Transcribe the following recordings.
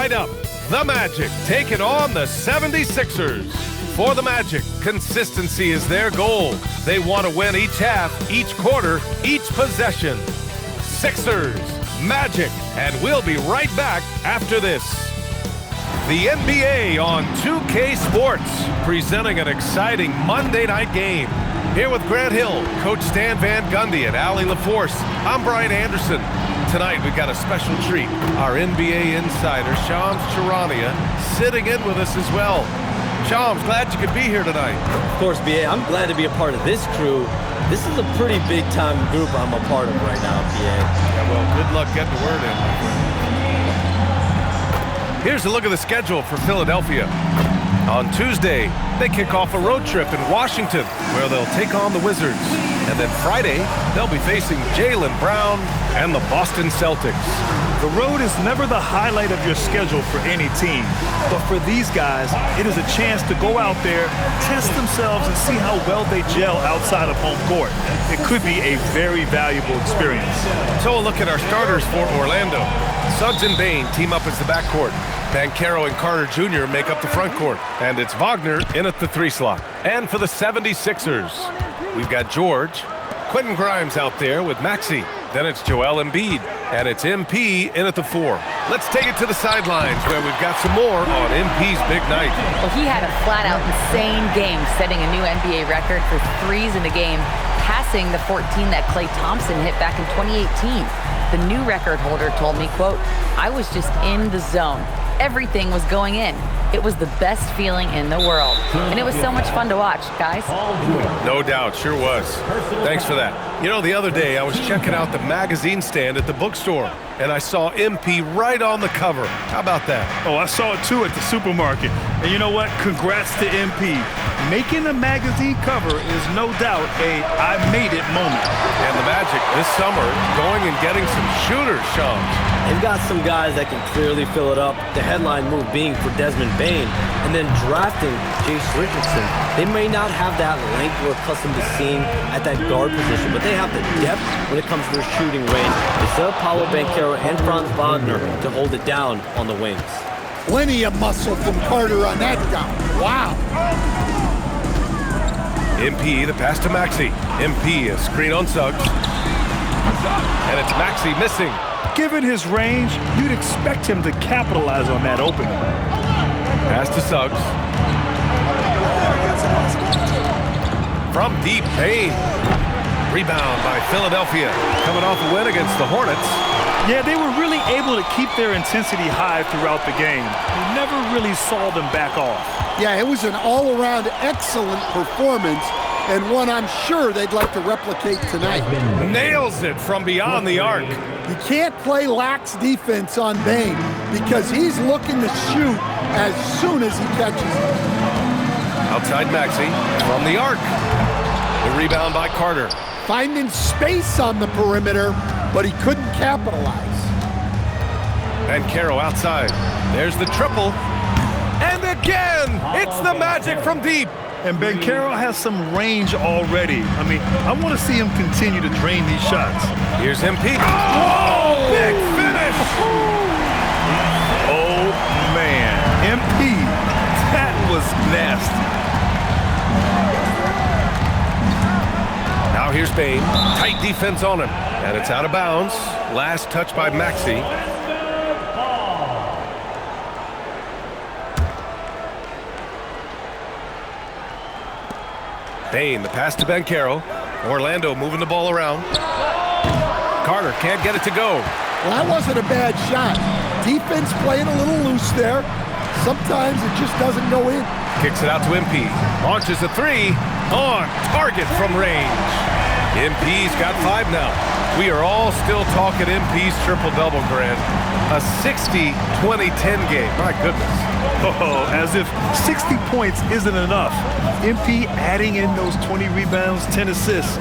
Tonight up, the Magic taking on the 76ers. For the Magic, consistency is their goal. They want to win each half, each quarter, each possession. Sixers, Magic, and we'll be right back after this. The NBA on 2K Sports, presenting an exciting Monday night game. Here with Grant Hill, Coach Stan Van Gundy, and Allie LaForce. I'm Brian Anderson. Tonight we've got a special treat. Our NBA insider, Shams Charania, sitting in with us as well. Shams, glad you could be here tonight. Of course, BA. I'm glad to be a part of this crew. This is a pretty big-time group I'm a part of right now, BA. Yeah, well, good luck getting the word in, my friend. Here's a look at the schedule for Philadelphia. On Tuesday, they kick off a road trip in Washington, where they'll take on the Wizards. And then Friday, they'll be facing Jaylen Brown and the Boston Celtics. The road is never the highlight of your schedule for any team. But for these guys, it is a chance to go out there, test themselves, and see how well they gel outside of home court. It could be a very valuable experience. So a look at our starters for Orlando. Suggs and Bane team up as the backcourt. Banchero and Carter Jr. make up the front court. And it's Wagner in at the 3 slot. And for the 76ers, we've got George, Quentin Grimes out there with Maxey. Then it's Joel Embiid, and it's MP in at the 4. Let's take it to the sidelines where we've got some more on MP's big night. Well, he had a flat-out insane game, setting a new NBA record for threes in the game, passing the 14 that Klay Thompson hit back in 2018. The new record holder told me, quote, "I was just in the zone. Everything was going in. It was the best feeling in the world." And it was so much fun to watch, guys. No doubt, sure was. Thanks for that. You know, the other day I was checking out the magazine stand at the bookstore, and I saw MP right on the cover. How about that? Oh, I saw it too at the supermarket. And you know what? Congrats to MP. Making a magazine cover is no doubt a I made it moment. And the Magic this summer going and getting some shooters, Shams. They've got some guys that can clearly fill it up. The headline move being for Desmond Bane, and then drafting Jace Richardson. They may not have that length we're accustomed to seeing at that guard position, but they have the depth when it comes to their shooting range. They still have Paulo Banchero and Franz Wagner to hold it down on the wings. Plenty of muscle from Carter on that guy. Wow. MP, the pass to Maxey. MP, a screen on Suggs. And it's Maxey missing. Given his range, you'd expect him to capitalize on that opening. Pass to Suggs. From deep, Bane. Rebound by Philadelphia. Coming off a win against the Hornets. Yeah, they were really able to keep their intensity high throughout the game. You never really saw them back off. Yeah, it was an all-around excellent performance, and one I'm sure they'd like to replicate tonight. Nails it from beyond the arc. You can't play lax defense on Bane because he's looking to shoot as soon as he catches it. Outside Maxey from the arc. The rebound by Carter. Finding space on the perimeter, but he couldn't capitalize. Banchero outside. There's the triple. And again, it's the Magic from deep. And Banchero has some range already. I mean, I want to see him continue to drain these shots. Here's MP. Oh, big finish! Oh, man. MP, that was nasty. Now here's Bane. Tight defense on him. And it's out of bounds. Last touch by Maxey. Bane, the pass to Banchero. Orlando moving the ball around. Carter can't get it to go. Well, that wasn't a bad shot. Defense playing a little loose there. Sometimes it just doesn't go in. Kicks it out to MP. Launches a 3. On target from range. MP's got 5 now. We are all still talking MP's triple-double, Grant. A 60-20-10 game. My goodness. Oh, as if 60 points isn't enough. MP adding in those 20 rebounds, 10 assists.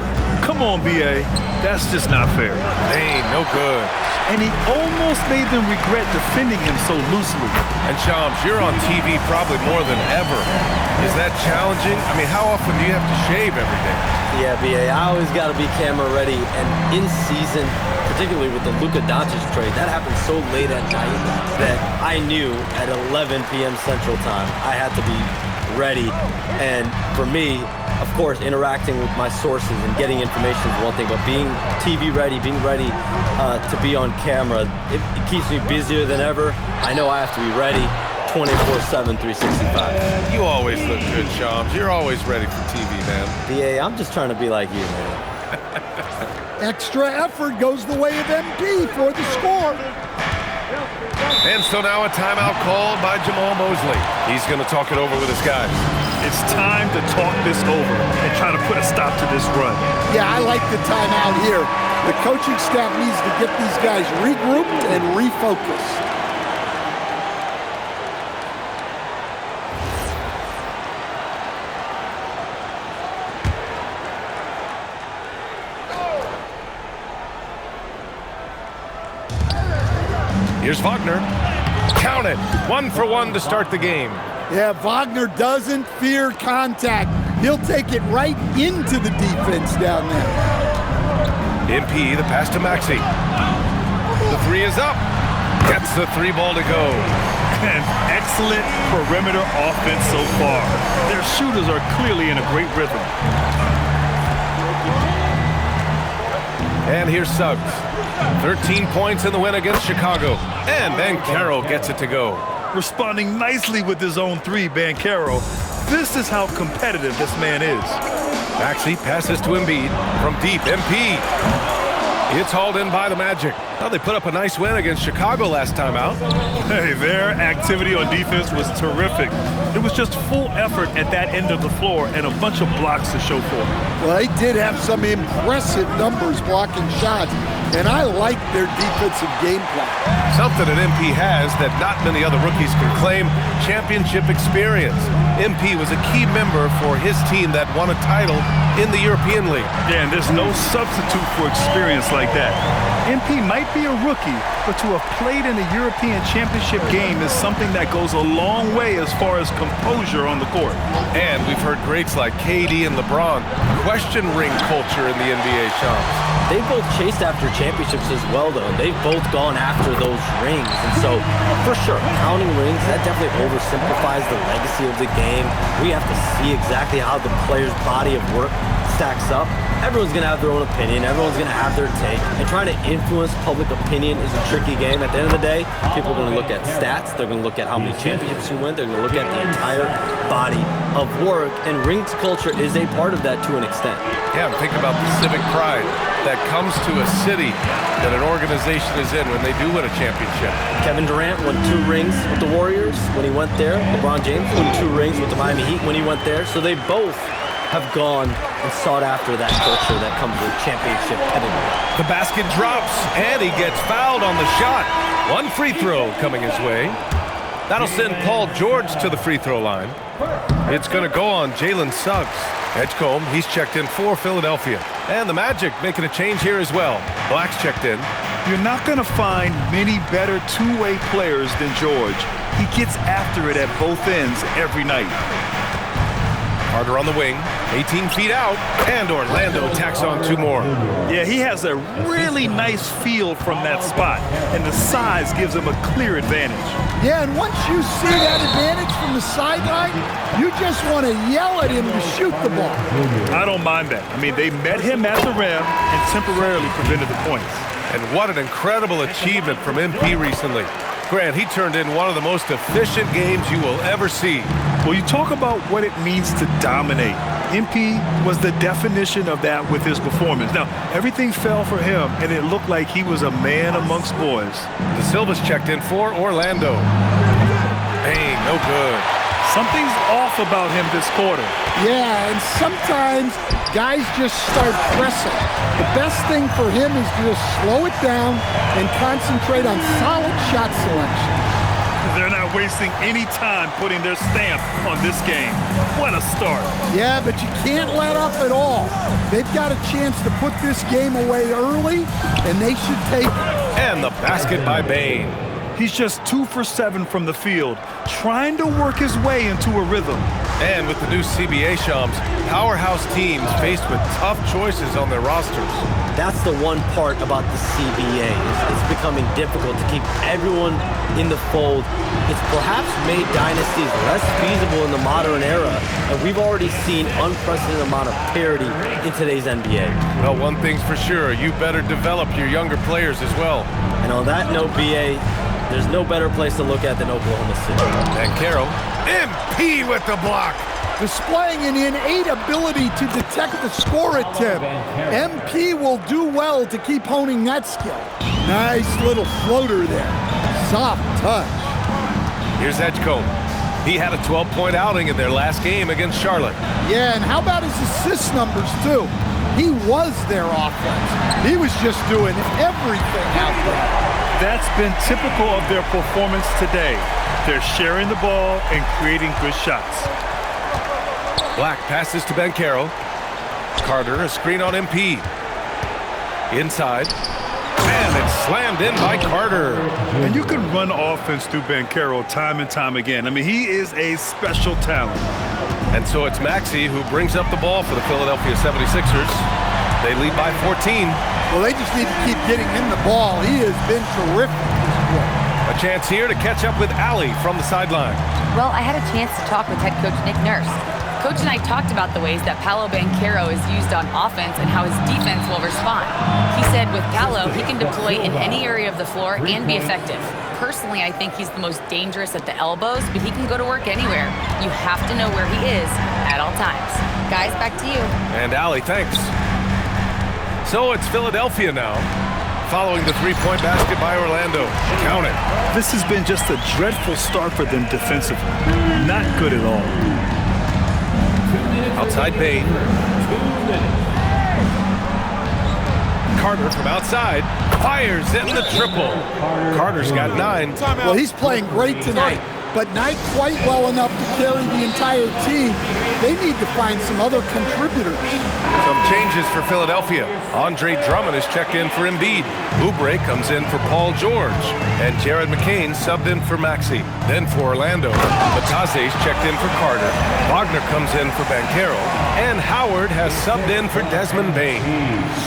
Come on, BA. That's just not fair. Bane, no good. And he almost made them regret defending him so loosely. And Shams, you're on TV probably more than ever. Is that challenging? I mean, how often do you have to shave every day? Yeah, BA, I always got to be camera ready and in season to particularly with the Luka Doncic trade. That happened so late at night that I knew at 11 p.m. Central Time I had to be ready. And for me, of course, interacting with my sources and getting information is one thing, but being TV ready, being ready to be on camera, it keeps me busier than ever. I know I have to be ready 24/7, 365. You always look good, Shams. You're always ready for TV, man. BA, I'm just trying to be like you, man. Extra effort goes the way of MP for the score. And so now a timeout called by Jamal Mosley. He's going to talk it over with his guys. It's time to talk this over and try to put a stop to this run. Yeah, I like the timeout here. The coaching staff needs to get these guys regrouped and refocused. Here's Wagner. Count it. 1 for 1 to start the game. Yeah, Wagner doesn't fear contact. He'll take it right into the defense down there. MP, the pass to Maxey. The three is up. Gets the three ball to go. An excellent perimeter offense so far. Their shooters are clearly in a great rhythm. And here's Suggs. 13 points in the win against Chicago. And Banchero gets it to go. Responding nicely with his own three, Banchero. This is how competitive this man is. Maxey passes to Embiid from deep. MP. It's hauled in by the Magic. Well, they put up a nice win against Chicago last time out. Hey, their activity on defense was terrific. It was just full effort at that end of the floor and a bunch of blocks to show for it. Well, they did have some impressive numbers blocking shots, and I like their defensive game plan. Something that MP has that not many other rookies can claim: championship experience. MP was a key member for his team that won a title in the European League. Yeah, and there's no substitute for experience like that. MP might be a rookie, but to have played in a European Championship game is something that goes a long way as far as composure on the court. And we've heard greats like KD and LeBron question ring culture in the NBA, Shams. They both chased after championships as well, though. They've both gone after those rings. And so, for sure, counting rings, that definitely oversimplifies the legacy of the game. We have to see exactly how the player's body of work stacks up. Everyone's going to have their own opinion. Everyone's going to have their take. And trying to influence public opinion is a tricky game. At the end of the day, people are going to look at stats. They're going to look at how many championships you win. They're going to look at the entire body of work. And rings culture is a part of that to an extent. Yeah, think about the civic pride that comes to a city that an organization is in when they do win a championship. Kevin Durant won 2 rings with the Warriors when he went there. LeBron James won 2 rings with the Miami Heat when he went there. So they both have gone and sought after that culture that comes with championship pedigree. The basket drops, and he gets fouled on the shot. 1 free throw coming his way. That'll send Paul George to the free throw line. It's going to go on Jalen Suggs. Edgecombe, he's checked in for Philadelphia. And the Magic making a change here as well. Black's checked in. You're not going to find many better two-way players than George. He gets after it at both ends every night. Carter on the wing, 18 feet out, and Orlando tacks on 2 more. Yeah, he has a really nice feel from that spot, and the size gives him a clear advantage. Yeah, and once you see that advantage from the sideline, you just want to yell at him to shoot the ball. I don't mind that. I mean, they met him at the rim and temporarily prevented the points. And what an incredible achievement from MP recently. Grant, he turned in one of the most efficient games you will ever see. Well, you talk about what it means to dominate. MP was the definition of that with his performance. Now, everything fell for him, and it looked like he was a man amongst boys. De Silva's checked in for Orlando. Bang, no good. Something's off about him this quarter. Yeah, and sometimes guys just start pressing. The best thing for him is to just slow it down and concentrate on solid shot selection. They're not wasting any time putting their stamp on this game. What a start. Yeah, but you can't let up at all. They've got a chance to put this game away early, and they should take it. And the basket by Bane. He's just 2 for 7 from the field, trying to work his way into a rhythm. And with the new CBA, Shams, powerhouse teams faced with tough choices on their rosters. That's the one part about the CBA. It's becoming difficult to keep everyone in the fold. It's perhaps made dynasties less feasible in the modern era, and we've already seen unprecedented amount of parity in today's NBA. Well, one thing's for sure, you better develop your younger players as well. And on that note, BA, there's no better place to look at than Oklahoma City. And Caro, MP with the block. Displaying an innate ability to detect the score attempt. MP will do well to keep honing that skill. Nice little floater there. Soft touch. Here's Edgecombe. He had a 12-point outing in their last game against Charlotte. Yeah, and how about his assist numbers, too? He was their offense. He was just doing everything out there. That's been typical of their performance today. They're sharing the ball and creating good shots. Black passes to Bancaro. Carter, a screen on MP. Inside. And it's slammed in by Carter. And you can run offense through Bancaro time and time again. I mean, he is a special talent. And so it's Maxey who brings up the ball for the Philadelphia 76ers. They lead by 14. Well, they just need to keep getting him the ball. He has been terrific this quarter. A chance here to catch up with Allie from the sideline. Well, I had a chance to talk with head coach Nick Nurse. Coach and I talked about the ways that Paolo Banchero is used on offense and how his defense will respond. He said with Paolo, he can deploy in any area of the floor and be effective. Personally, I think he's the most dangerous at the elbows, but he can go to work anywhere. You have to know where he is at all times. Guys, back to you. And Allie, thanks. So it's Philadelphia now, following the three-point basket by Orlando. Count it. This has been just a dreadful start for them defensively. Not good at all. Outside Bain. Carter from outside fires in the triple. Carter's got 9. Well, he's playing great tonight, but not quite well enough to carry the entire team. They need to find some other contributors. Some changes for Philadelphia. Andre Drummond is checked in for Embiid. Oubre comes in for Paul George. And Jared McCain subbed in for Maxey. Then for Orlando, Batase's checked in for Carter. Wagner comes in for Bancaro. And Howard has subbed in for Desmond Bain.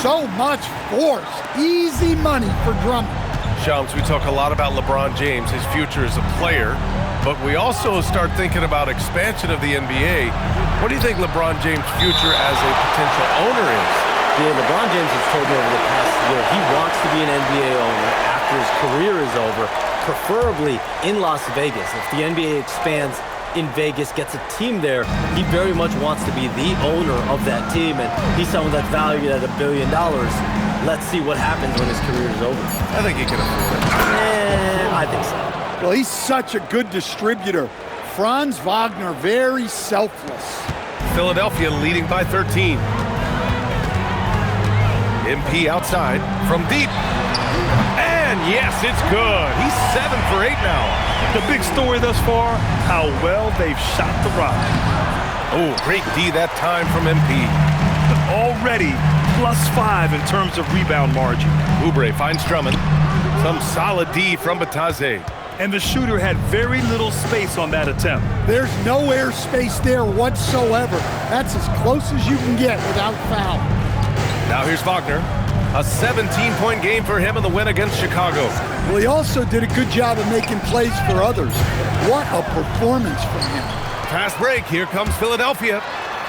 So much force. Easy money for Drummond. Shams, we talk a lot about LeBron James, his future as a player, but we also start thinking about expansion of the NBA. What do you think LeBron James' future as a potential owner is? Yeah, LeBron James has told me over the past year he wants to be an NBA owner after his career is over, preferably in Las Vegas. If the NBA expands in Vegas, gets a team there, he very much wants to be the owner of that team, and he's someone that's valued at $1 billion. Let's see what happens when his career is over. I think he can afford it. I think so. Well, he's such a good distributor. Franz Wagner, very selfless. Philadelphia leading by 13. MP outside from deep. And yes, it's good. He's 7 for 8 now. The big story thus far, how well they've shot the rock. Oh, great D that time from MP. But already +5 in terms of rebound margin. Oubre finds Drummond. Some solid D from Batase. And the shooter had very little space on that attempt. There's no air space there whatsoever. That's as close as you can get without foul. Now here's Wagner. A 17-point game for him in the win against Chicago. Well, he also did a good job of making plays for others. What a performance from him. Fast break. Here comes Philadelphia.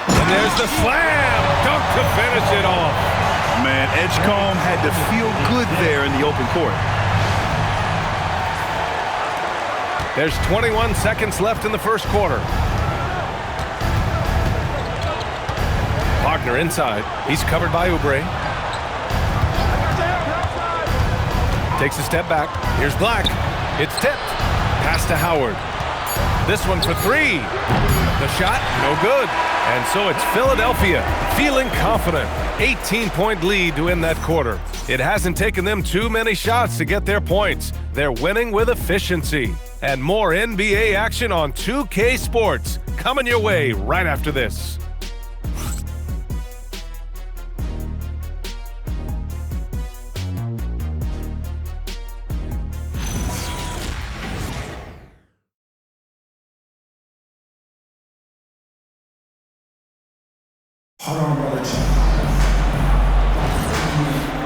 And there's the slam. Dunk to finish it off. Man, Edgecombe had to feel good there in the open court. There's 21 seconds left in the first quarter. Wagner inside. He's covered by Oubre. Takes a step back. Here's Black. It's tipped. Pass to Howard. This one for 3. The shot, no good. And so it's Philadelphia feeling confident. 18-point lead to end that quarter. It hasn't taken them too many shots to get their points. They're winning with efficiency. And more NBA action on 2K Sports coming your way right after this.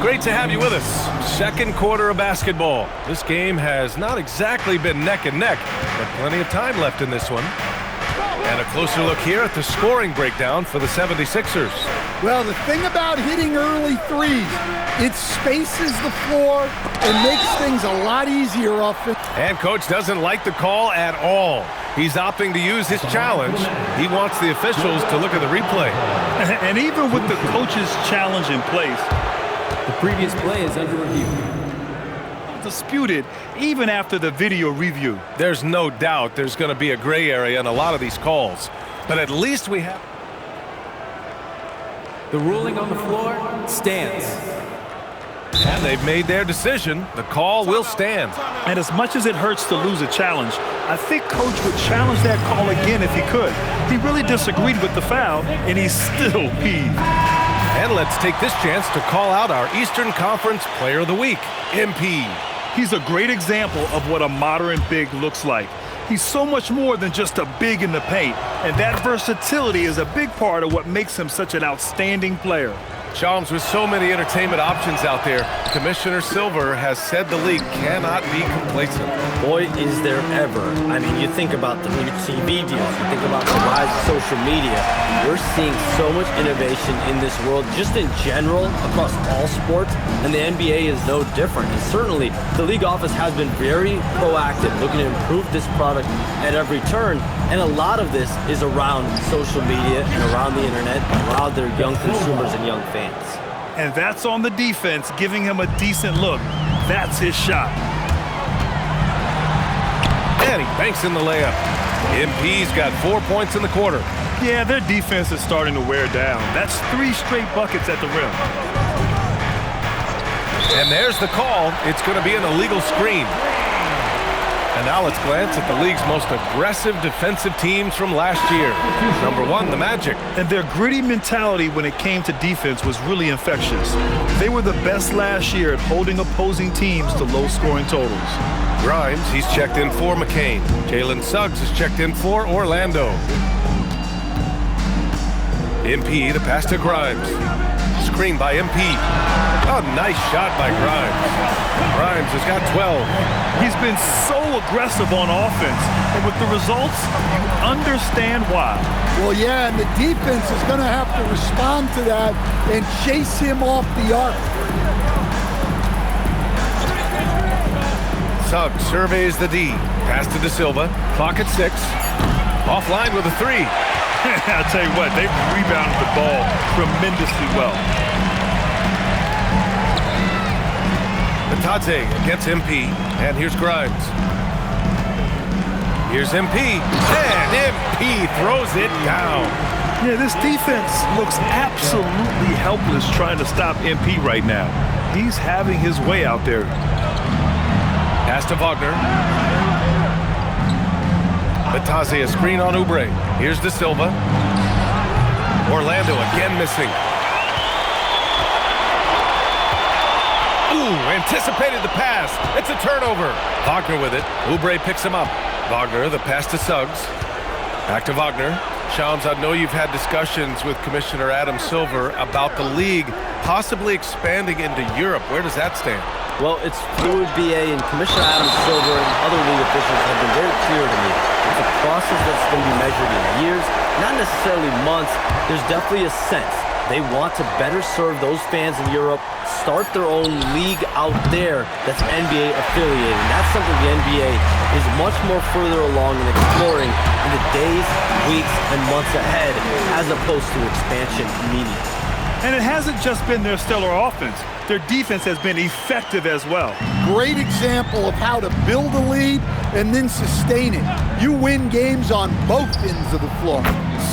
Great to have you with us. Second quarter of basketball. This game has not exactly been neck and neck, but plenty of time left in this one. And a closer look here at the scoring breakdown for the 76ers. Well, the thing about hitting early threes, it spaces the floor and makes things a lot easier offensively. And coach doesn't like the call at all. He's opting to use his challenge. He wants the officials to look at the replay. And even with the coach's challenge in place, the previous play is under review. Disputed even after the video review. There's no doubt there's going to be a gray area in a lot of these calls, but at least we have. The ruling on the floor stands. And they've made their decision. The call will stand. And as much as it hurts to lose a challenge, I think coach would challenge that call again if he could. He really disagreed with the foul, and he's still peeved. And let's take this chance to call out our Eastern Conference Player of the Week, MP. He's a great example of what a modern big looks like. He's so much more than just a big in the paint, and that versatility is a big part of what makes him such an outstanding player. Shams, with so many entertainment options out there, Commissioner Silver has said the league cannot be complacent. Boy, is there ever. I mean, you think about the new TV deals, you think about the rise of social media. We're seeing so much innovation in this world, just in general, across all sports, and the NBA is no different. And certainly, the league office has been very proactive, looking to improve this product at every turn. And a lot of this is around social media and around the internet, around their young consumers and young fans. And that's on the defense, giving him a decent look. That's his shot. And he banks in the layup. MP's got 4 points in the quarter. Yeah, their defense is starting to wear down. That's 3 straight buckets at the rim. And there's the call. It's going to be an illegal screen. And now let's glance at the league's most aggressive defensive teams from last year. Number 1, the Magic. And their gritty mentality when it came to defense was really infectious. They were the best last year at holding opposing teams to low-scoring totals. Grimes, he's checked in for McCain. Jalen Suggs is checked in for Orlando. MP, the pass to Grimes. Screen by MP. Oh, nice shot by Grimes. Grimes has got 12. He's been so aggressive on offense, and with the results, you understand why. Well, yeah, and the defense is going to have to respond to that and chase him off the arc. Suggs surveys the D. Pass to De Silva. Clock at 6. Offline with a 3. I'll tell you what, they've rebounded the ball tremendously well. Batadze against MP, and here's Grimes. Here's MP, and MP throws it down. Yeah, this defense looks absolutely helpless trying to stop MP right now. He's having his way out there. Pass to Wagner. Batadze, a screen on Oubre. Here's De Silva. Orlando again missing. Ooh, anticipated the pass. It's a turnover. Wagner with it. Oubre picks him up. Wagner, the pass to Suggs. Back to Wagner. Shams, I know you've had discussions with Commissioner Adam Silver about the league possibly expanding into Europe. Where does that stand? Well, it's fluid, BA, and Commissioner Adam Silver and other league officials have been very clear to me. It's a process that's going to be measured in years, not necessarily months. There's definitely a sense. They want to better serve those fans in Europe, start their own league out there that's NBA affiliated. And that's something the NBA is much more further along in exploring in the days, weeks, and months ahead, as opposed to expansion immediately. And it hasn't just been their stellar offense. Their defense has been effective as well. Great example of how to build a lead and then sustain it. You win games on both ends of the floor.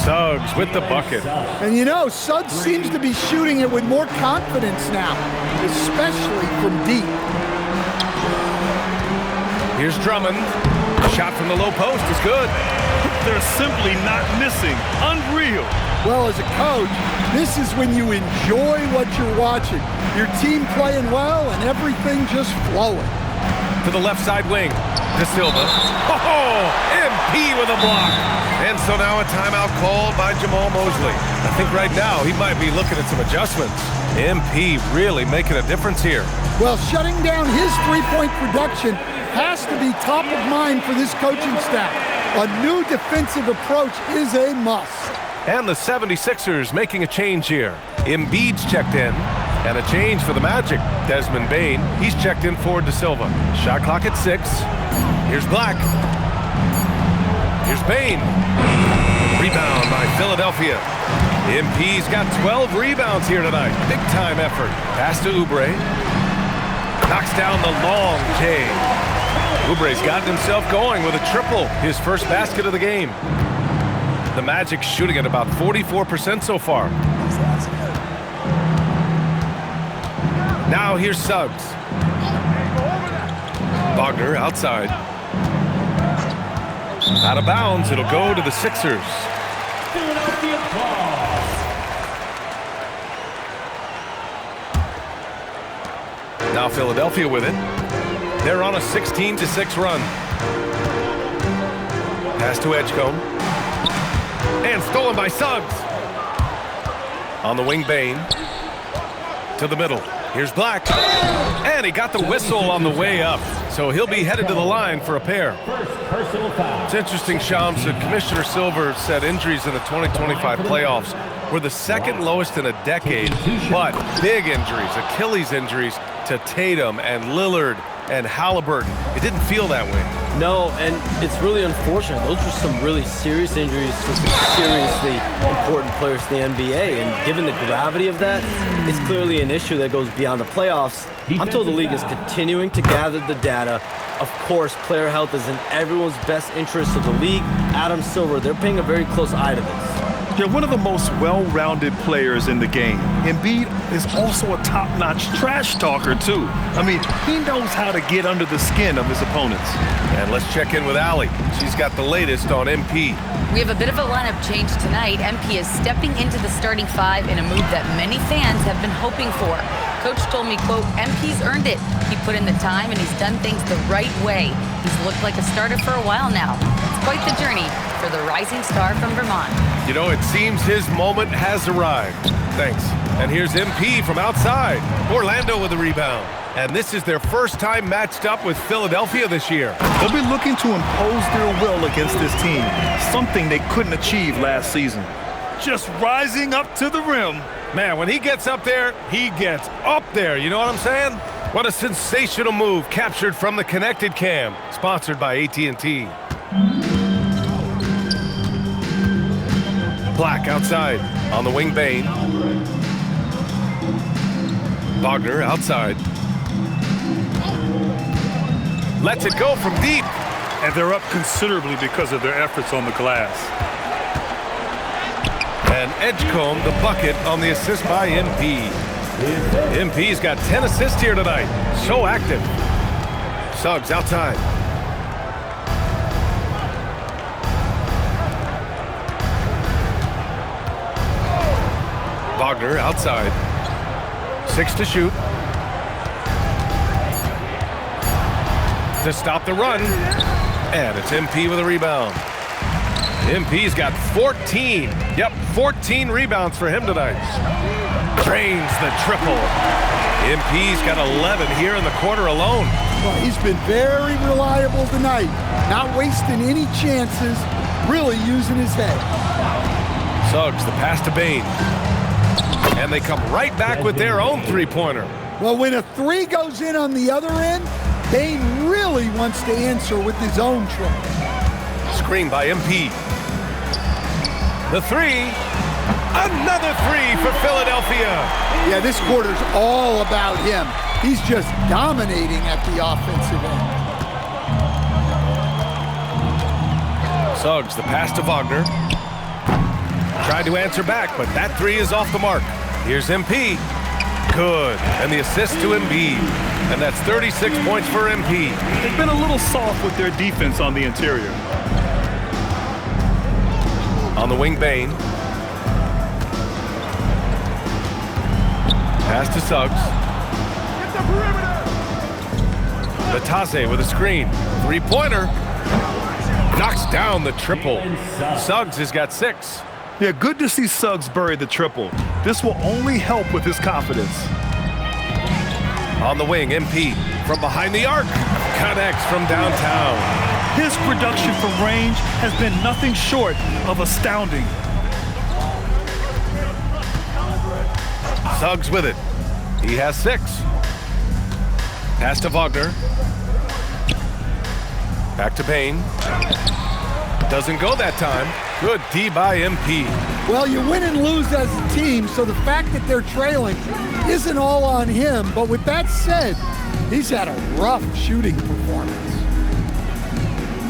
Suggs with the bucket. And you know, Suggs seems to be shooting it with more confidence now, especially from deep. Here's Drummond. Shot from the low post is good. They're simply not missing. Unreal. Well, as a coach, this is when you enjoy what you're watching. Your team playing well and everything just flowing. To the left side wing. De Silva. Oh, MP with a block. And so now a timeout called by Jamal Mosley. I think right now he might be looking at some adjustments. MP really making a difference here. Well, shutting down his three-point production has to be top of mind for this coaching staff. A new defensive approach is a must. And the 76ers making a change here. Embiid's checked in. And a change for the Magic. Desmond Bane, he's checked in for De Silva. Shot clock at 6. Here's Black. Here's Bane. Rebound by Philadelphia. MP's got 12 rebounds here tonight. Big time effort. Pass to Oubre. Knocks down the long J. Oubre's gotten himself going with a triple. His first basket of the game. The Magic shooting at about 44% so far. Now here's Suggs. Wagner outside. Out of bounds, it'll go to the Sixers. Now Philadelphia with it. They're on a 16-6 run. Pass to Edgecombe. And stolen by Suggs. On the wing, Bane. To the middle. Here's Black. And he got the whistle on the way up. So he'll be headed to the line for a pair. It's interesting, Shams, that Commissioner Silver said injuries in the 2025 playoffs were the second lowest in a decade. But big injuries, Achilles injuries to Tatum and Lillard and Halliburton. It didn't feel that way. No, and it's really unfortunate. Those are some really serious injuries to some seriously important players in the NBA. And given the gravity of that, it's clearly an issue that goes beyond the playoffs. I'm told the league is continuing to gather the data. Of course, player health is in everyone's best interest of the league. Adam Silver, they're paying a very close eye to this. They're one of the most well-rounded players in the game. Embiid is also a top-notch trash talker, too. I mean, he knows how to get under the skin of his opponents. And let's check in with Allie. She's got the latest on MP. We have a bit of a lineup change tonight. MP is stepping into the starting five in a move that many fans have been hoping for. Coach told me, quote, MP's earned it. He put in the time and he's done things the right way. He's looked like a starter for a while now. It's quite the journey for the rising star from Vermont. You know, it seems his moment has arrived. Thanks. And here's MP from outside. Orlando with the rebound. And this is their first time matched up with Philadelphia this year. They'll be looking to impose their will against this team, something they couldn't achieve last season. Just rising up to the rim. Man, when he gets up there, he gets up there. You know what I'm saying? What a sensational move captured from the Connected Cam, sponsored by AT&T. Black outside. On the wing, Bane. Wagner outside. Lets it go from deep. And they're up considerably because of their efforts on the glass. And Edgecombe, the bucket on the assist by MP. MP's got 10 assists here tonight. So active. Suggs outside. Wagner outside. 6 to shoot. To stop the run. And it's MP with a rebound. MP's got 14. Yep, 14 rebounds for him tonight. Drains the triple. MP's got 11 here in the quarter alone. Well, he's been very reliable tonight. Not wasting any chances, really using his head. Suggs, the pass to Bane. And they come right back with their own three-pointer. Well, when a three goes in on the other end, Bane really wants to answer with his own triple. Screen by MP. The three. Another three for Philadelphia. Yeah, this quarter's all about him. He's just dominating at the offensive end. Suggs, the pass to Wagner. Tried to answer back, but that three is off the mark. Here's MP. Good. And the assist to Embiid. And that's 36 points for MP. They've been a little soft with their defense on the interior. On the wing, Bane. Pass to Suggs. Batase with a screen. Three-pointer. knocks down the triple. Suggs has got 6. Yeah, good to see Suggs bury the triple. This will only help with his confidence. On the wing, MP from behind the arc connects from downtown. His production from range has been nothing short of astounding. Suggs with it. He has 6. Pass to Wagner. Back to Payne. Doesn't go that time. Good D by MP. Well, you win and lose as a team, so the fact that they're trailing isn't all on him. But with that said, he's had a rough shooting performance.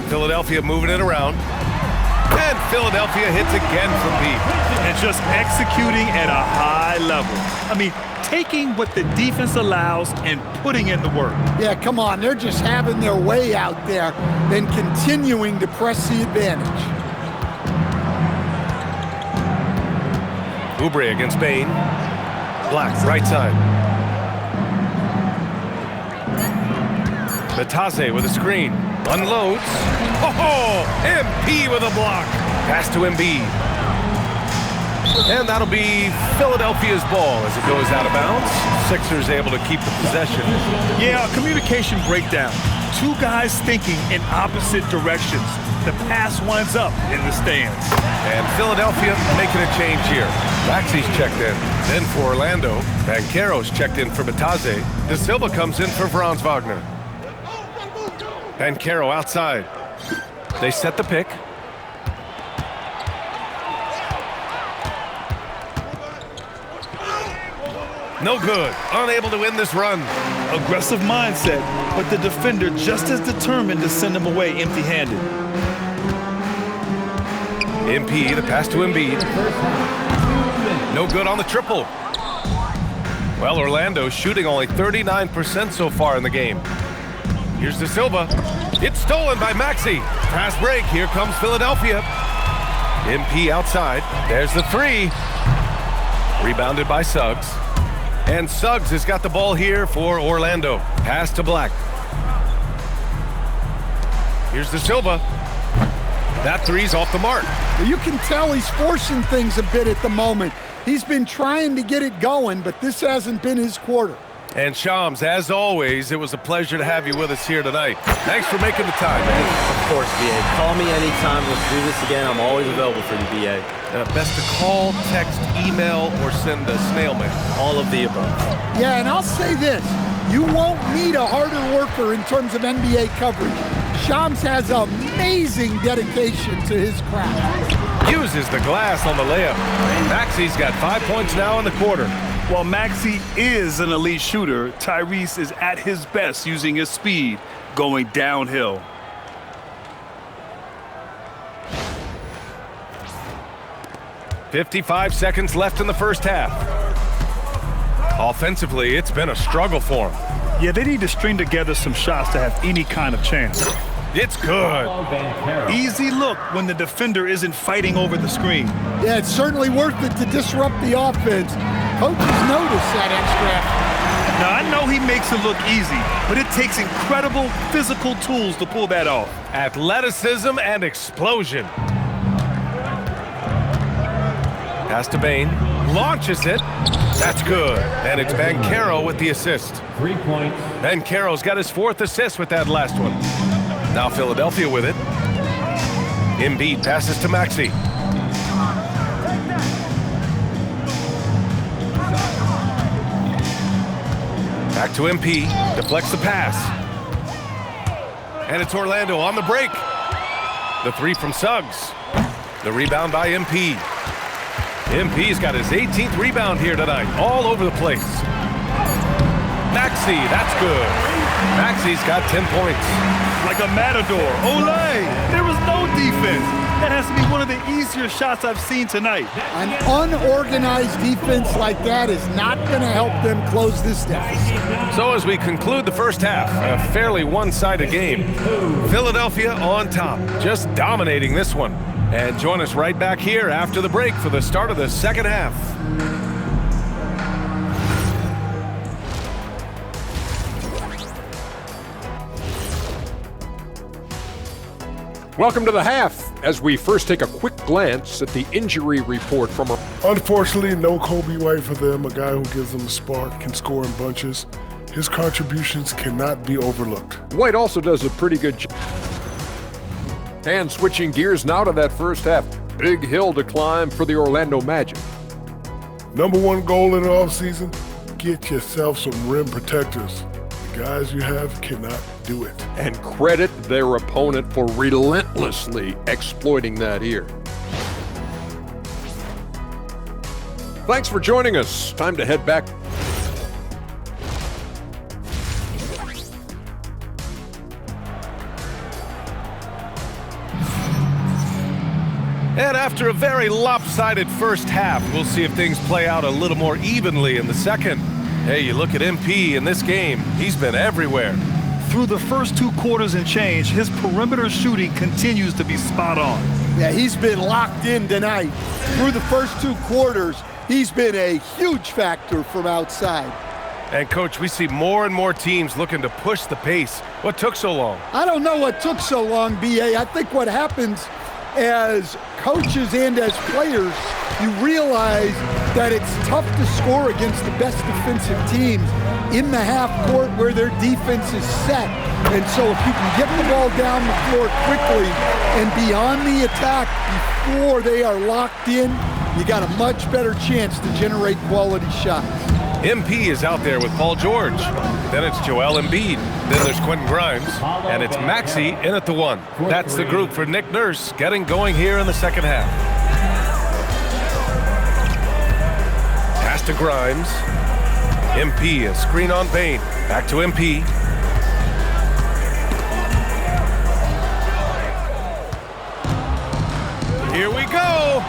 Philadelphia moving it around. And Philadelphia hits again from deep. And just executing at a high level. I mean, taking what the defense allows and putting in the work. Yeah, come on. They're just having their way out there and continuing to press the advantage. Oubre against Bain. Black, right side. Batase with a screen. Unloads. Oh, MP with a block. Pass to Embiid. And that'll be Philadelphia's ball as it goes out of bounds. Sixers able to keep the possession. Yeah, a communication breakdown. 2 guys thinking in opposite directions. The pass winds up in the stands. And Philadelphia making a change here. Maxey's checked in. Then for Orlando. Banchero's checked in for Batase. De Silva comes in for Franz Wagner. Banchero outside. They set the pick. No good. Unable to win this run. Aggressive mindset, but the defender just as determined to send him away empty-handed. MP, the pass to Embiid. No good on the triple. Well, Orlando shooting only 39% so far in the game. Here's De Silva. It's stolen by Maxey. Fast break. Here comes Philadelphia. MP outside. There's the 3. Rebounded by Suggs. And Suggs has got the ball here for Orlando. Pass to Black. Here's De Silva. That 3's off the mark. You can tell he's forcing things a bit at the moment. He's been trying to get it going, but this hasn't been his quarter. And Shams, as always, it was a pleasure to have you with us here tonight. Thanks for making the time, man. Of course, BA. Call me anytime. Let's do this again. I'm always available for you, BA. Best to call, text, email, or send a snail mail. All of the above. Yeah, and I'll say this. You won't need a harder worker in terms of NBA coverage. Shams has amazing dedication to his craft. Uses the glass on the layup. Maxey's got 5 points now in the quarter. While Maxey is an elite shooter, Tyrese is at his best using his speed, going downhill. .55 seconds left in the first half. Offensively, it's been a struggle for him. Yeah, they need to string together some shots to have any kind of chance. It's good. Easy look when the defender isn't fighting over the screen. Yeah, it's certainly worth it to disrupt the offense. Coaches notice that extra effort. Now, I know he makes it look easy, but it takes incredible physical tools to pull that off. Athleticism and explosion. Pass to Bain. Launches it. That's good. And it's Banchero with the assist. 3 points. Banchero's got his 4th assist with that last one. Now Philadelphia with it. Embiid passes to Maxey. Back to MP. Deflects the pass. And it's Orlando on the break. The 3 from Suggs. The rebound by MP. MP's got his 18th rebound here tonight. All over the place. Maxey, that's good. Maxey's got 10 points. Like a matador. Olay! There was no defense. That has to be one of the easier shots I've seen tonight. An unorganized defense like that is not going to help them close this deficit. So as we conclude the first half, a fairly one-sided game. Philadelphia on top, just dominating this one. And join us right back here after the break for the start of the second half. Welcome to the half, as we first take a quick glance at the injury report from our... Unfortunately, no Kobe White for them, a guy who gives them a spark, can score in bunches. His contributions cannot be overlooked. White also does a pretty good job. And switching gears now to that first half. Big hill to climb for the Orlando Magic. Number one goal in the offseason, get yourself some rim protectors. The guys you have cannot do it. And credit their opponent for relentlessly exploiting that here. Thanks for joining us. Time to head back. And after a very lopsided first half, we'll see if things play out a little more evenly in the second. Hey, you look at MP in this game, he's been everywhere. Through the first 2 quarters and change, his perimeter shooting continues to be spot on. Yeah, he's been locked in tonight. Through the first 2 quarters, he's been a huge factor from outside. And Coach, we see more and more teams looking to push the pace. What took so long? I don't know what took so long, B.A. I think what happens as coaches and as players, you realize that it's tough to score against the best defensive teams in the half court where their defense is set. And so if you can get the ball down the floor quickly and be on the attack before they are locked in, you got a much better chance to generate quality shots. MP is out there with Paul George. Then it's Joel Embiid. Then there's Quentin Grimes. And it's Maxey in at the 1. That's the group for Nick Nurse getting going here in the second half. Pass to Grimes. MP, a screen on Bane. Back to MP. Here we go.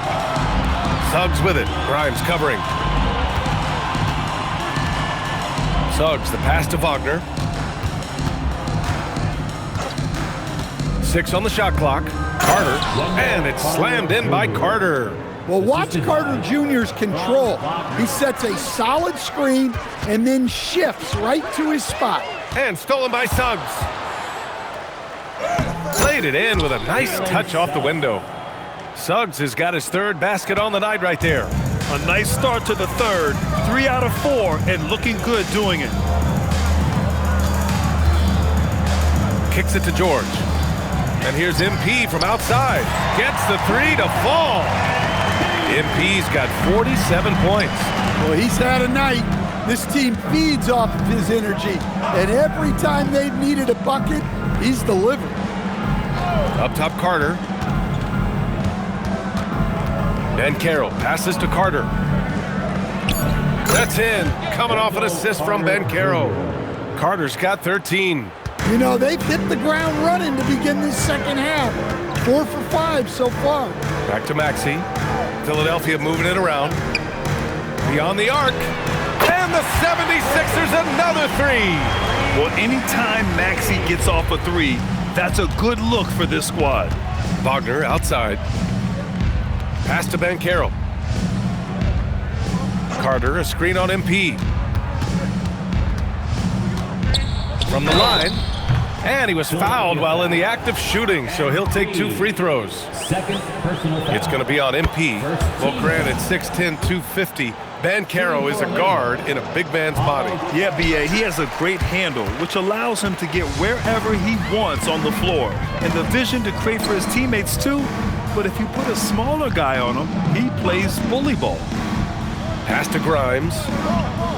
Suggs with it. Grimes covering. Suggs, the pass to Wagner. 6 on the shot clock. Carter, and it's slammed in by Carter. Well, watch Carter Jr.'s control. He sets a solid screen and then shifts right to his spot. And stolen by Suggs. Played it in with a nice touch off the window. Suggs has got his 3rd basket on the night right there. A nice start to the 3rd, 3 out of 4, and looking good doing it. Kicks it to George. And here's MP from outside. Gets the 3 to fall. MP's got 47 points. Well, he's had a night. This team feeds off of his energy. And every time they've needed a bucket, he's delivered. Up top, Carter. Banchero passes to Carter. That's in. Coming off an assist from Banchero. Carter's got 13. You know, they've hit the ground running to begin this second half. 4 for 5 so far. Back to Maxey. Philadelphia moving it around. Beyond the arc. And the 76ers another 3. Well, anytime Maxey gets off a 3, that's a good look for this squad. Wagner outside. Pass to Banchero. Carter, a screen on MP. From the line. And he was fouled while in the act of shooting, so he'll take 2 free throws. It's going to be on MP. Well, granted, 6'10", 250. Banchero is a guard in a big man's body. Yeah, B.A., he has a great handle, which allows him to get wherever he wants on the floor. And the vision to create for his teammates, too. But if you put a smaller guy on him, he plays bully ball. Pass to Grimes.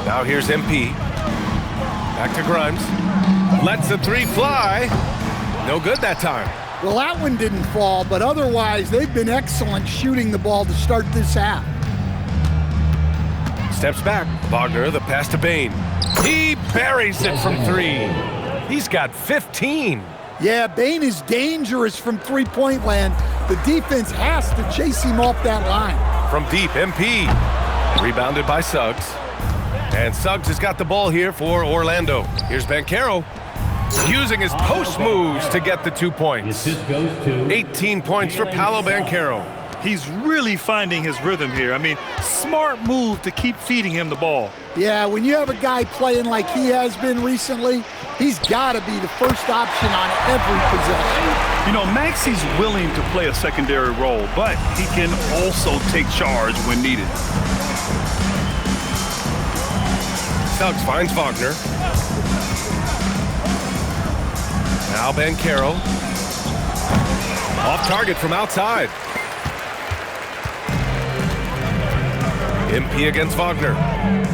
Now here's MP. Back to Grimes. Lets the 3 fly. No good that time. Well, that one didn't fall, but otherwise they've been excellent shooting the ball to start this half. Steps back. Wagner, the pass to Bane. He buries it from 3. He's got 15. Yeah, Bane is dangerous from three-point land. The defense has to chase him off that line. From deep, MP. Rebounded by Suggs. And Suggs has got the ball here for Orlando. Here's Banchero. Using his post moves to get the 2 points. 18 points for Paolo Banchero. He's really finding his rhythm here. I mean, smart move to keep feeding him the ball. Yeah, when you have a guy playing like he has been recently, he's got to be the first option on every possession. You know, Maxi's willing to play a secondary role, but he can also take charge when needed. Suggs finds Wagner. Now Banchero. Off target from outside. MP against Wagner.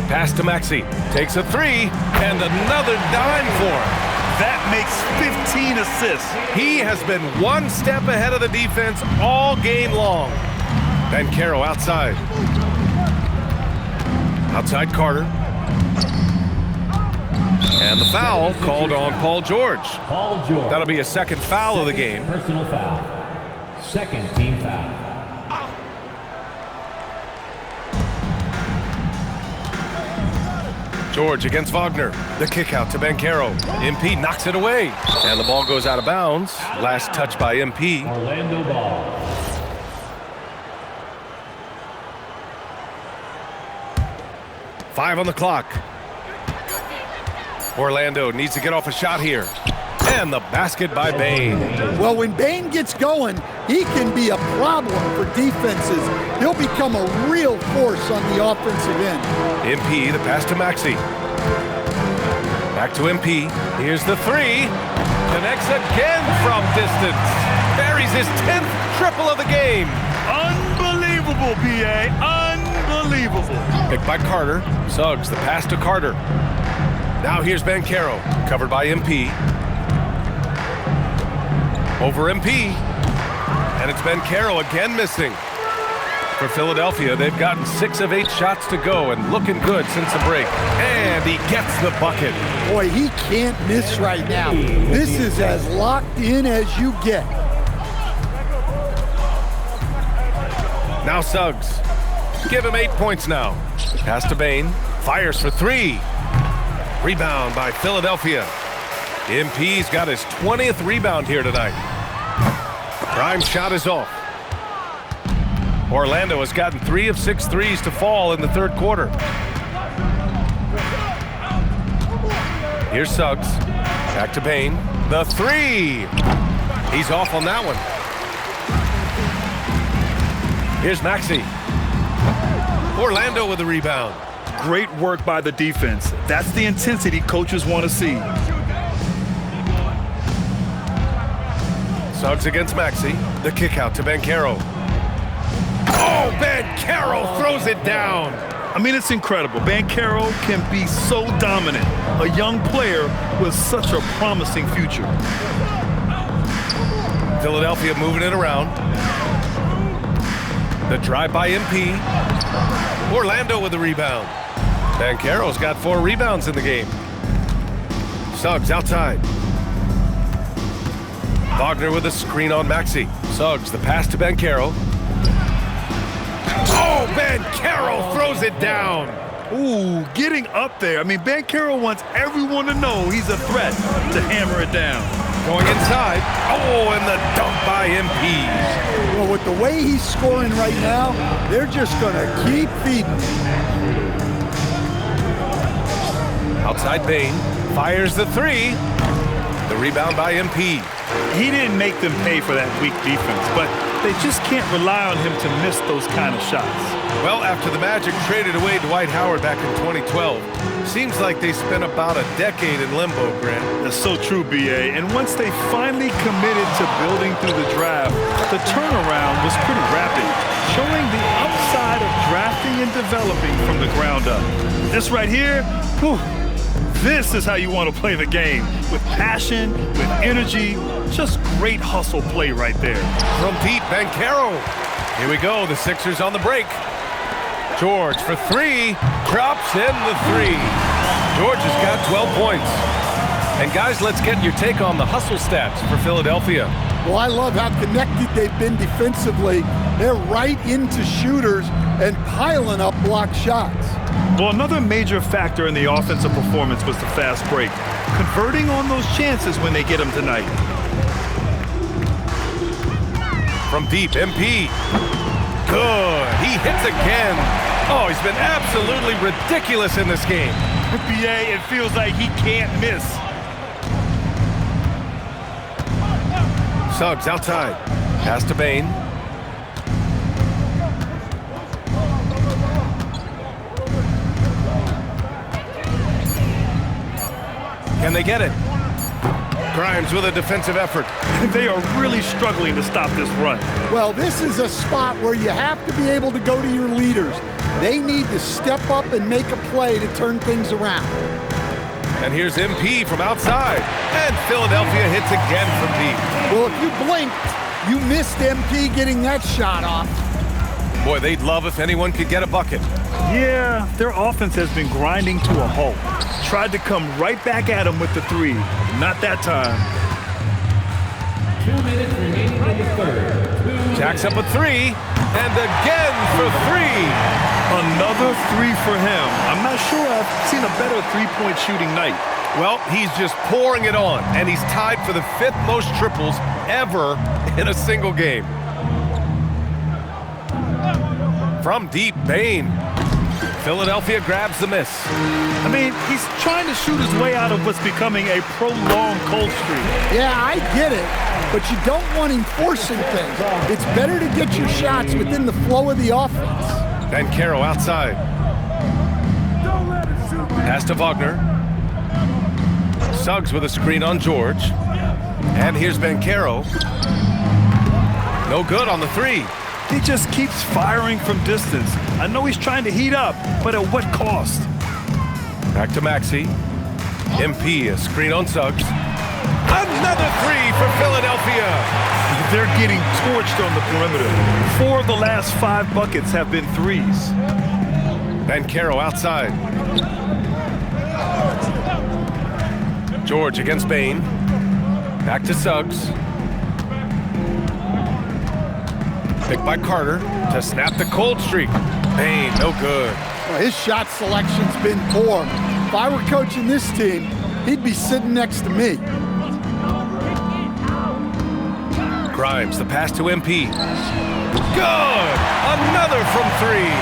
Pass to Maxi. Takes a three, and another dime for him. That makes 15 assists. He has been one step ahead of the defense all game long. Banchero outside. Outside Carter. And the foul called on Paul George. That'll be a second foul of the game. Personal foul. Second team foul. George against Wagner. The kick out to Banchero. MP knocks it away. And the ball goes out of bounds. Last touch by MP. Orlando ball. Five on the clock. Orlando needs to get off a shot here. And the basket by Bane. Well, when Bane gets going, he can be a problem for defenses. He'll become a real force on the offensive end. MP, the pass to Maxi. Back to MP. Here's the three. Connects again from distance. Buries his 10th triple of the game. Unbelievable, B.A. Unbelievable. Picked by Carter. Suggs, the pass to Carter. Now here's Banchero, covered by MP. Over MP. And it's Banchero again missing. For Philadelphia, they've gotten 6 of 8 shots to go and looking good since the break. And he gets the bucket. Boy, he can't miss right now. This is as locked in as you get. Now Suggs. Give him 8 points now. Pass to Bane. Fires for 3. Rebound by Philadelphia. MP's got his 20th rebound here tonight. Prime shot is off. Orlando has gotten 3 of 6 threes to fall in the third quarter. Here's Suggs. Back to Bane. The three. He's off on that one. Here's Maxi. Orlando with the rebound. Great work by the defense. That's the intensity coaches want to see. Suggs against Maxi. The kick out to Banchero. Oh, Banchero throws it down. I mean, it's incredible. Banchero can be so dominant. A young player with such a promising future. Philadelphia moving it around. The drive by MP. Orlando with the rebound. Banchero's got 4 rebounds in the game. Suggs outside. Wagner with a screen on Maxi. Suggs, the pass to Banchero. Oh, Banchero throws it down. Ooh, getting up there. I mean, Banchero wants everyone to know he's a threat to hammer it down. Going inside. Oh, and the dunk by MP. Well, with the way he's scoring right now, they're just going to keep feeding. Outside Bane. Fires the three. The rebound by MP. He didn't make them pay for that weak defense, but they just can't rely on him to miss those kind of shots. Well, after the Magic traded away Dwight Howard back in 2012, seems like they spent about a decade in limbo, Grant. That's so true, B.A. And once they finally committed to building through the draft, the turnaround was pretty rapid, showing the upside of drafting and developing from the ground up. This right here, whew, this is how you want to play the game, with passion, with energy, just great hustle play right there. From deep, Banchero. Here we go, the Sixers on the break. George for 3, drops in the 3. George has got 12 points. And guys, let's get your take on the hustle stats for Philadelphia. Well, I love how connected they've been defensively. They're right into shooters and piling up block shots. Well, another major factor in the offensive performance was the fast break, converting on those chances when they get them tonight. From deep, MP. Good. He hits again. Oh, he's been absolutely ridiculous in this game. BA, it feels like he can't miss. Suggs outside. Pass to Bain. Can they get it? Grimes with a defensive effort. They are really struggling to stop this run. Well, this is a spot where you have to be able to go to your leaders. They need to step up and make a play to turn things around. And here's MP from outside. And Philadelphia hits again from deep. Well, if you blinked, you missed MP getting that shot off. Boy, they'd love if anyone could get a bucket. Yeah, their offense has been grinding to a halt. Tried to come right back at him with the three. Not that time. 2 minutes remaining in the third. Jacks up a three. And again for three. Another three for him. I'm not sure I've seen a better three-point shooting night. Well, he's just pouring it on, and he's tied for the 5th most triples ever in a single game. From deep, Bain. Philadelphia grabs the miss. I mean, he's trying to shoot his way out of what's becoming a prolonged cold streak. Yeah, I get it, but you don't want him forcing things. It's better to get your shots within the flow of the offense. Bankero outside. Pass to Wagner. Suggs with a screen on George. And here's Bankero. No good on the three. He just keeps firing from distance. I know he's trying to heat up, but at what cost? Back to Maxey. MP, a screen on Suggs. Another three for Philadelphia. They're getting torched on the perimeter. 4 of the last 5 buckets have been threes. Bankero outside. George against Bain. Back to Suggs. Picked by Carter to snap the cold streak. Bain, no good. Well, his shot selection's been poor. If I were coaching this team, he'd be sitting next to me. Grimes, the pass to MP. Good! Another from three.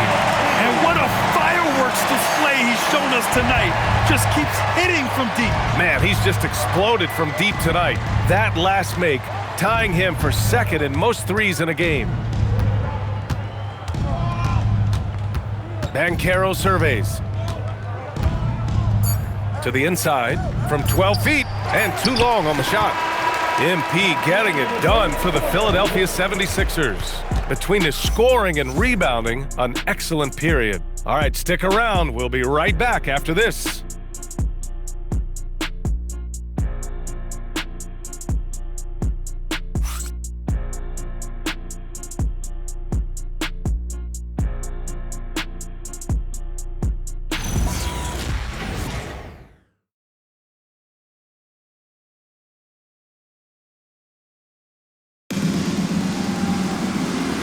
And what a fireworks display he's shown us tonight. Just keeps hitting from deep. Man, he's just exploded from deep tonight. That last make, tying him for 2nd in most threes in a game. Bankero surveys. To the inside from 12 feet and too long on the shot. MP getting it done for the Philadelphia 76ers. Between his scoring and rebounding, an excellent period. All right, stick around. We'll be right back after this.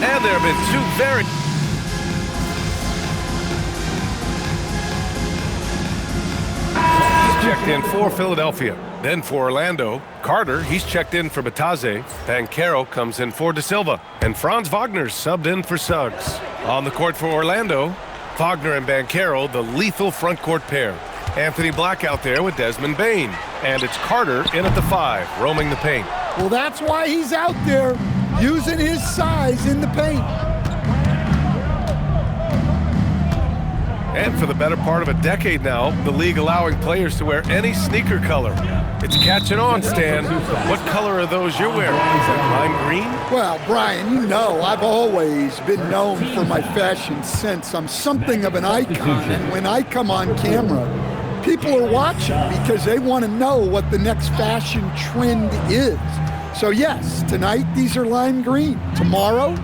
And there have been 2 very... He's checked in for Philadelphia. Then for Orlando, Carter, he's checked in for Bataze. Bankero comes in for De Silva. And Franz Wagner's subbed in for Suggs. On the court for Orlando, Wagner and Bankero, the lethal front court pair. Anthony Black out there with Desmond Bain. And it's Carter in at the 5, roaming the paint. Well, that's why he's out there, using his size in the paint. And for the better part of a decade now, the league allowing players to wear any sneaker color. It's catching on, Stan. What color are those you're wearing? Is that lime green? Well, Brian, you know I've always been known for my fashion sense. I'm something of an icon, and when I come on camera, people are watching because they want to know what the next fashion trend is. So yes, tonight these are lime green. Tomorrow,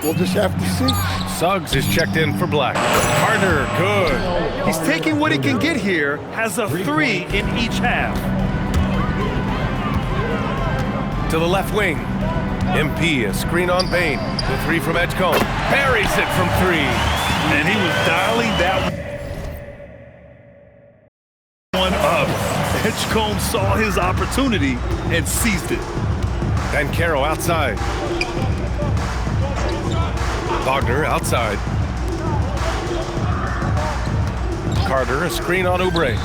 we'll just have to see. Suggs is checked in for Black. Carter, good. He's taking what he can get here, has a 3 in each half. To the left wing. MP, a screen on Bain. The 3 from Edgecombe. Buries it from 3. And he was dialing that one up. Edgecombe saw his opportunity and seized it. Bankero outside. Wagner outside. Carter, a screen on Oubre.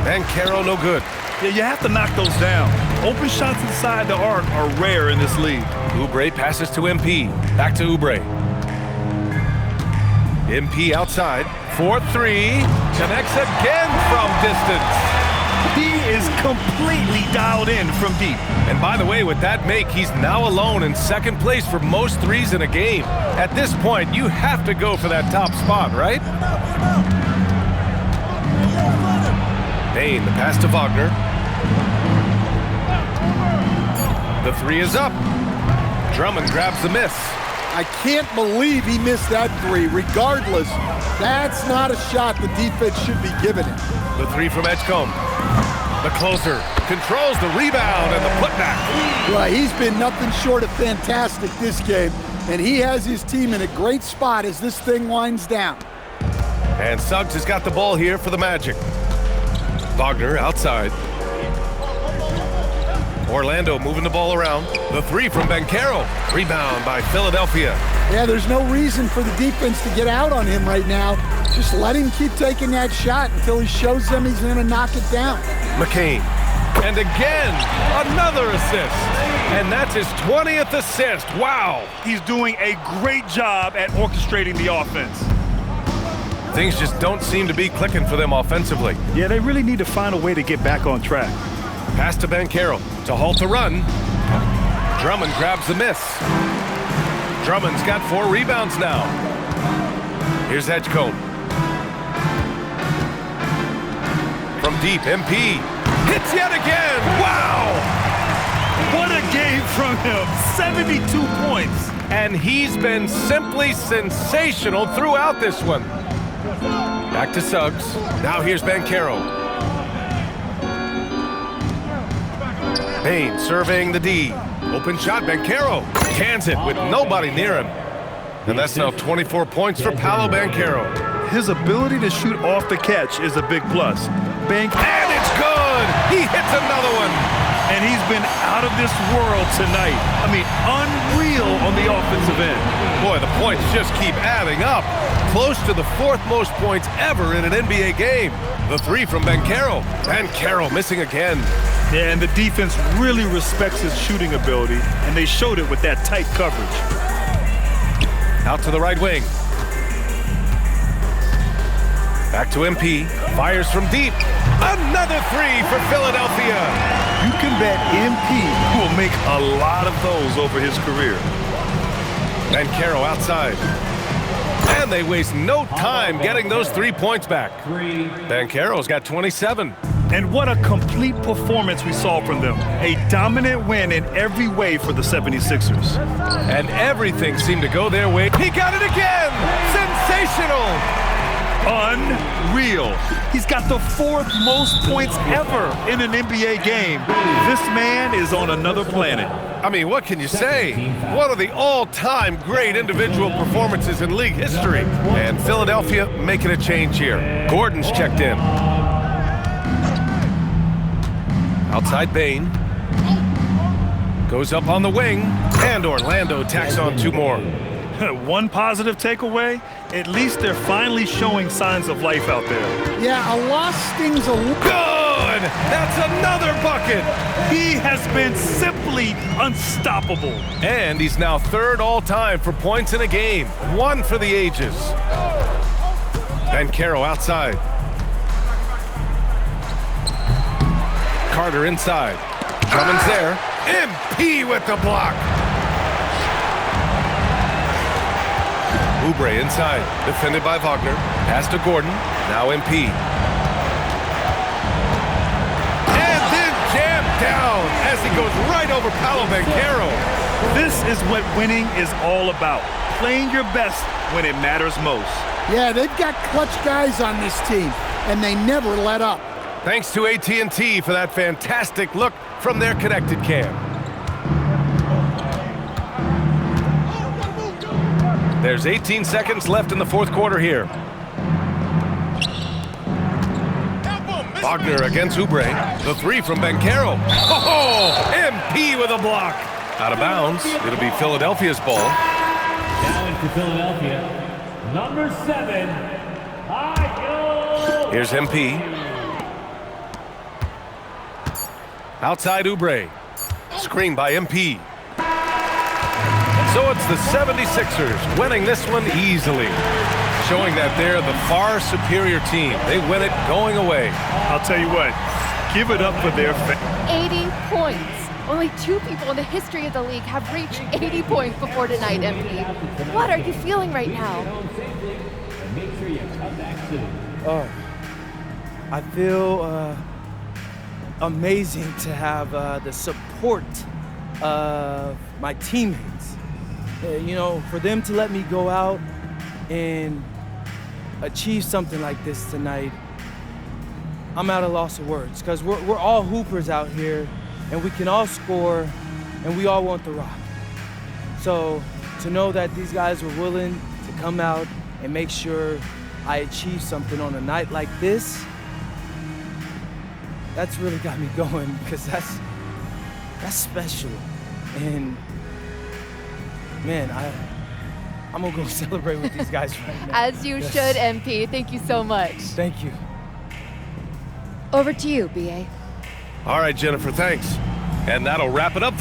Bankero, no good. Yeah, you have to knock those down. Open shots inside the arc are rare in this league. Oubre passes to MP. Back to Oubre. MP outside. 4-3. Connects again from distance. He is completely dialed in from deep. And by the way, with that make, he's now alone in second place for most threes in a game. At this point, you have to go for that top spot, right? Bane, the pass to Wagner. The three is up. Drummond grabs the miss. I can't believe he missed that three. Regardless, that's not a shot the defense should be giving him. The three from Edgecombe. The closer controls the rebound and the putback. Well, he's been nothing short of fantastic this game, and he has his team in a great spot as this thing winds down. And Suggs has got the ball here for the Magic. Wagner outside. Orlando moving the ball around. The three from Banchero. Rebound by Philadelphia. Yeah, there's no reason for the defense to get out on him right now. Just let him keep taking that shot until he shows them he's going to knock it down. McCain. And again, another assist. And that's his 20th assist. Wow. He's doing a great job at orchestrating the offense. Things just don't seem to be clicking for them offensively. Yeah, they really need to find a way to get back on track. Pass to Banchero to halt the run. Drummond grabs the miss. Drummond's got 4 rebounds now. Here's Edgecombe. From deep, MP hits yet again. Wow! What a game from him. 72 points. And he's been simply sensational throughout this one. Back to Suggs. Now here's Banchero. Bane surveying the D. Open shot, Banchero cans it with nobody near him. And that's now 24 points for Paolo Banchero. His ability to shoot off the catch is a big plus. And it's good! He hits another one! And he's been out of this world tonight. I mean, unreal on the offensive end. Boy, the points just keep adding up. Close to the 4th most points ever in an NBA game. The three from Banchero. Banchero missing again. Yeah, and the defense really respects his shooting ability, and they showed it with that tight coverage. Out to the right wing. Back to MP. Fires from deep. Another three for Philadelphia. You can bet MP will make a lot of those over his career. Banchero outside. And they waste no time getting those 3 points back. Banchero's got 27. And what a complete performance we saw from them. A dominant win in every way for the 76ers. And everything seemed to go their way. He got it again! Sensational! Unreal. He's got the 4th most points ever in an NBA game. This man is on another planet. I mean, what can you say? One of the all-time great individual performances in league history. And Philadelphia making a change here. Gordon's checked in. Outside Bane. Goes up on the wing. And Orlando tacks on 2 more. One positive takeaway, at least they're finally showing signs of life out there. Yeah, a loss stings a little. Good! That's another bucket! He has been simply unstoppable. And he's now 3rd all-time for points in a game. 1 for the ages. Banchero outside. Carter inside. Drummond's there. MP with the block. Oubre inside, defended by Wagner. Pass to Gordon, now MP. And then jammed down as he goes right over Paolo Banchero. This is what winning is all about. Playing your best when it matters most. Yeah, they've got clutch guys on this team, and they never let up. Thanks to AT&T for that fantastic look from their connected cam. There's 18 seconds left in the 4th quarter here. Wagner against Oubre. The three from Banchero. Oh, MP with a block. Out of bounds. It'll be Philadelphia's ball. Now in for Philadelphia, number 7, Michael. Here's MP. Outside Oubre. Screen by MP. So it's the 76ers winning this one easily, showing that they're the far superior team. They win it going away. I'll tell you what, give it up for their 80 points. Only 2 people in the history of the league have reached 80 points before tonight, MP. What are you feeling right now? Oh, I feel amazing to have the support of my teammates. You know, for them to let me go out and achieve something like this tonight, I'm at a loss of words, because we're all hoopers out here, and we can all score, and we all want the rock. So to know that these guys were willing to come out and make sure I achieve something on a night like this, that's really got me going, because that's special. And man, I'm gonna go celebrate with these guys right now. As you should, MP. Thank you so much. Thank you. Over to you, BA. All right, Jennifer, thanks. And that'll wrap it up.